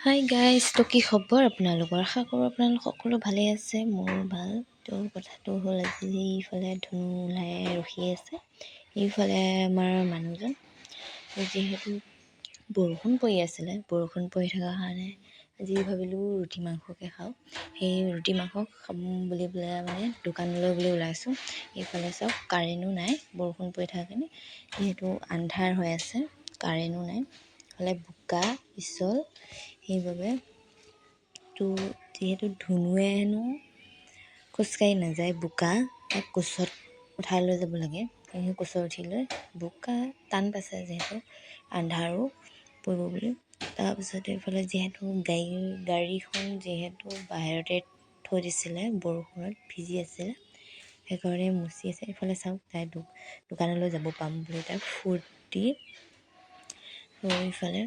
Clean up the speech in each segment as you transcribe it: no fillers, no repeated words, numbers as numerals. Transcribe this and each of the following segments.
Hi guys, তো কি খবৰ আপোনালোকৰ? আশা কৰোঁ আপোনালোক সকলো ভালেই আছে। মোৰো ভাল। তো কথাটো হ'ল, আজি ইফালে ধুনু ওলাই ৰখি আছে, এইফালে আমাৰ মানুহজন। যিহেতু বৰষুণ পৰি আছিলে, বৰষুণ পৰি থকাৰ কাৰণে আজি ভাবিলোঁ ৰুটি মাংসকে খাওঁ। সেই ৰুটি মাংস খাম বুলি পেলাই মানে দোকানলৈ বুলি ওলাইছোঁ। এইফালে চাওক, কাৰেণ্টো নাই, বৰষুণ পৰি থকাৰ কাৰণে। যিহেতু আন্ধাৰ হৈ আছে, কাৰেণ্টো নাই, ইফালে বোকা পিছল। সেইবাবে তো যিহেতু ধুনুৱে হেনো খোজকাঢ়ি নাযায়, বোকা তাক কোচত উঠাই লৈ যাব লাগে। সেই কোচত উঠি লৈ বোকা টান পাইছে, যিহেতু আন্ধাৰো পৰিব বুলি। তাৰপিছতে এইফালে যিহেতু গাড়ীখন যিহেতু বাহিৰতে থৈ দিছিলে, বৰষুণত ভিজি আছিলে, সেইকাৰণে মুচি আছে। এইফালে চাওক, তাই দোকানলৈ যাব পাম বুলি তাই ফূৰ্তি। এইফালে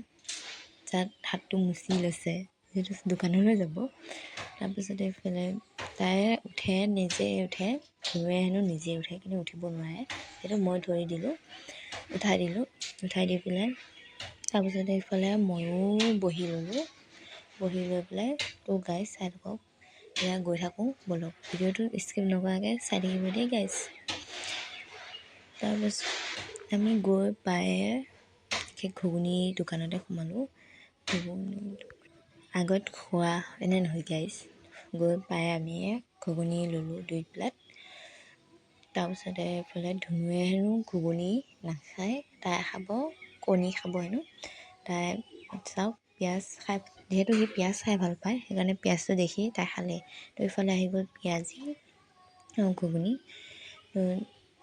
তাত হাতটো মুচি লৈছে, যিহেতু দোকানলৈ যাব। তাৰপিছতে এইফালে তাই নিজে উঠে, ধুনুৱে হেনো নিজে উঠে, কিন্তু উঠিব নোৱাৰে। সেইটো মই ধৰি দিলোঁ, উঠাই দি পেলাই তাৰপিছতে এইফালে ময়ো বহি ল'লোঁ। বহি লৈ পেলাই তো গাইজ চাই থাকক, এয়া গৈ থাকোঁ ব'লক। ভিডিঅ'টো স্কিপ নকৰাকৈ চাই থাকিব দেই গাইজ। তাৰপাছত আমি গৈ পায়ে সেই ঘুগুনি দোকানতে সোমালোঁ। আগত খোৱা এনে নহয় গাইজ, গৈ পাই আমি ঘুগুনি ল'লোঁ 2 প্লেট। তাৰপিছতে এইফালে ধুনুৱে হেনো ঘুগুনি নাখায়, তাই খাব কণী খাব হেনো। তাই চাওক, পিঁয়াজ খাই, যিহেতু সি পিঁয়াজ খাই ভাল পায়, সেইকাৰণে পিঁয়াজটো দেখি তাই খালে। তো এইফালে আহি গ'ল পিঁয়াজি ঘুগুনি,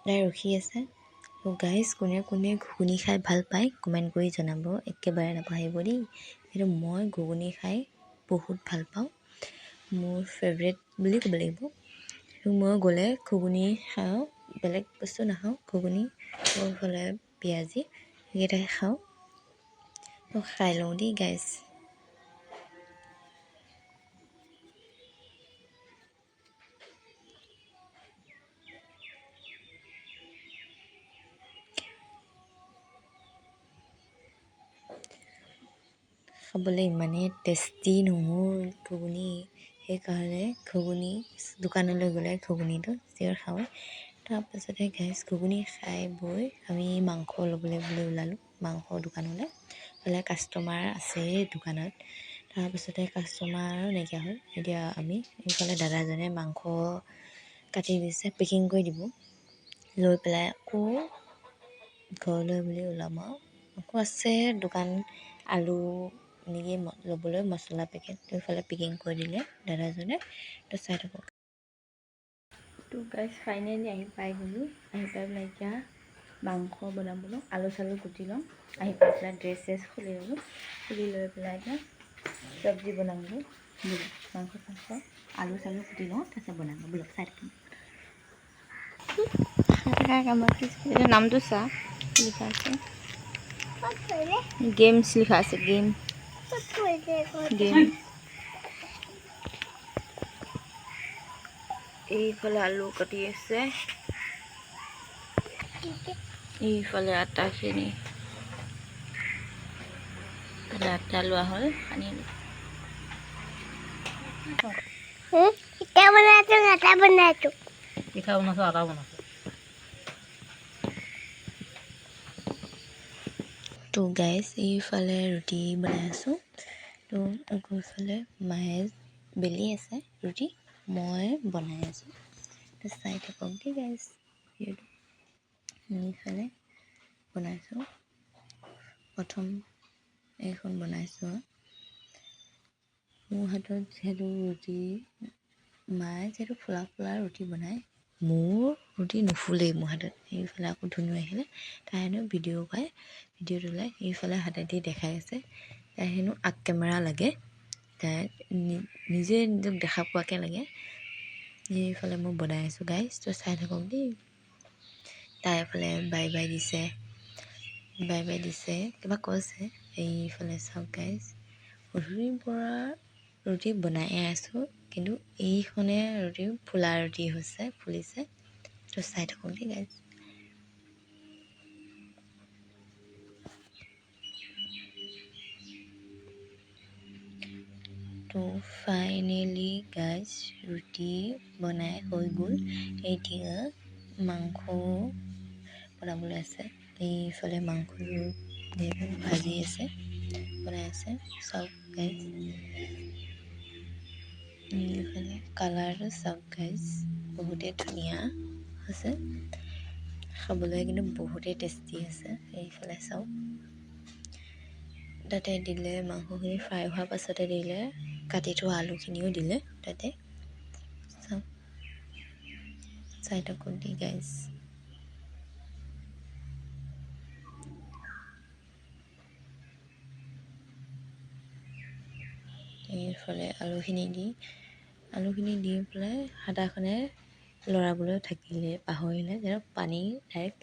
তাই ৰখি আছে। তো গাইজ, কোনে কোনে ঘুগুনি খাই ভাল পায় কমেণ্ট কৰি জনাব, একেবাৰে নাপাহৰিব দেই। কিন্তু মই ঘুগুনি খাই বহুত ভাল পাওঁ, মোৰ ফেভৰেট বুলি ক'ব লাগিব। মই গ'লে ঘুগুনি খাওঁ, বেলেগ বস্তু নাখাওঁ। ঘুগুনি এইফালে পিঁয়াজি সেইকেইটাই খাওঁ। তো খাই লওঁ দেই গাইজ। খাবলৈ ইমানেই টেষ্টি নহয় ঘুগুনি, সেইকাৰণে ঘুগুনি দোকানলৈ গ'লে ঘুগুনিটো চিঞৰ খাওঁ। তাৰপাছতে গাইজ, ঘুগুনি খাই বৈ আমি মাংস ল'বলৈ বুলি ওলালোঁ, মাংস দোকানলৈ। হ'লে কাষ্টমাৰ আছেই দোকানত। তাৰপিছতে কাষ্টমাৰ নাইকিয়া হ'ল। এতিয়া আমি এইফালে দাদাজনে মাংস কাটি দিছে, পেকিং কৰি দিব, লৈ পেলাই আকৌ ঘৰলৈ বুলি ওলাম আৰু। আকৌ আছে দোকান আলু এনেকৈ ল'বলৈ, মছলা পেকেট। তো এইফালে পেকিং কৰি দিলে দাদাজনে, তো চাই থাকক। তো গাইজ, ফাইনেলি আহি পাই গ'লোঁ। আহি পাই পেলাই এতিয়া মাংস বনাবলৈ আলু চালু কুটি ল'ম। আহি পাই পেলাই ড্ৰেছ খুলি ল'লোঁ, খুলি লৈ পেলাই এতিয়া চব্জি বনাবলৈ মাংস চাংস আলু চালু কুটি লওঁ, তাৰপিছত বনাব ব'লক, চাই থাকিম। নামটো চা, লিখা আছে গেমছ, লিখা আছে গেম। এইফালে আলু কাটি আছে, এইফালে আটাখিনি, আটা লোৱা হ'ল, সানি পিঠা বনাইছোঁ, আটা বনাইছোঁ। তো গাইজ, এইফালে ৰুটি বনাই আছোঁ। তো আকৌ এইফালে মায়ে বেলি আছে ৰুটি, মই বনাই আছোঁ। তো চাই থাকক দেই গাইজ। এইফালে বনাইছোঁ, প্ৰথম এইখন বনাইছোঁ। মোৰ হাতত যিহেতু ৰুটি, মায়ে যিহেতু ফুলা ফুলা ৰুটি বনায়, মোৰ ৰুটি নুফুলেই মোৰ হাতত। এইফালে আকৌ ধুনু আহিলে, তাই হেনো ভিডিঅ' পায়, ভিডিঅ'ত ওলাই এইফালে হাতেদি দেখাই আছে। তাই হেনো আগ কেমেৰা লাগে, তাই নিজে নিজক দেখা পোৱাকৈ লাগে। এইফালে মই বনাই আছোঁ গাইজ, তো চাই থাকক দেই। তাই এইফালে বাই বাই দিছে, কিবা কৈছে। এইফালে চাওক গাইজ, গধূলিৰ পৰা ৰুটি বনায়ে আছোঁ, কিন্তু এইখনে ৰুটি ফুলা ৰুটি ফুলিছে। তো চাই থাকক দেই গাইজ। তো ফাইনেলি গাইজ ৰুটি বনাই হৈ গ'ল। এতিয়া মাংস বনাবলৈ আছে। এইফালে মাংসটো ভাজি আছে, বনাই আছে। চাওক গাইজ, এইফালে কালাৰটো চাওক গাইজ, বহুতেই ধুনীয়া আছে। খাবলৈ কিন্তু বহুতেই টেষ্টি আছে। এইফালে চাওক, তাতে দিলে মাংসখিনি ফ্ৰাই হোৱাৰ পাছতে দিলে কাটি থোৱা আলুখিনিও দিলে তাতে। চাওক চাইডকো দি গাইজ, এইফালে আলুখিনি দি পেলাই হাতাখনে লৰাবলৈ থাকিলে, পাহৰিলে যে পানী ডাইৰেক্ট।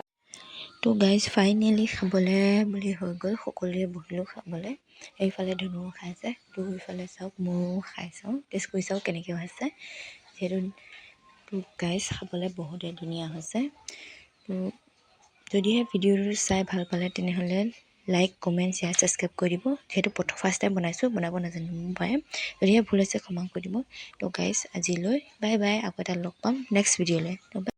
তো গাইজ ফাইনেলি খাবলৈ বুলি হৈ গ'ল। সকলোৱে বহিলোঁ খাবলৈ। এইফালে ধুনুও খাইছে। তো এইফালে চাওক, ময়ো খাই চাওঁ, টেষ্ট কৰি চাওঁ কেনেকৈ হৈছে। যিহেতু তো গাইজ খাবলৈ বহুতেই ধুনীয়া হৈছে। তো যদিহে ভিডিঅ'টো চাই ভাল পালে তেনেহ'লে লাইক, কমেণ্ট, শ্বেয়াৰ, ছাবস্ক্ৰাইব কৰি দিব। যিহেতু ফাৰ্ষ্ট টাইম বনাইছোঁ, বনাব নাজানিব পাৰে। যদিহে ভুল হৈছে ক্ষমা কৰি দিব। তো গাইজ আজিলৈ বাই বাই। আকৌ এটা লগ পাম নেক্সট ভিডিঅ'লৈ।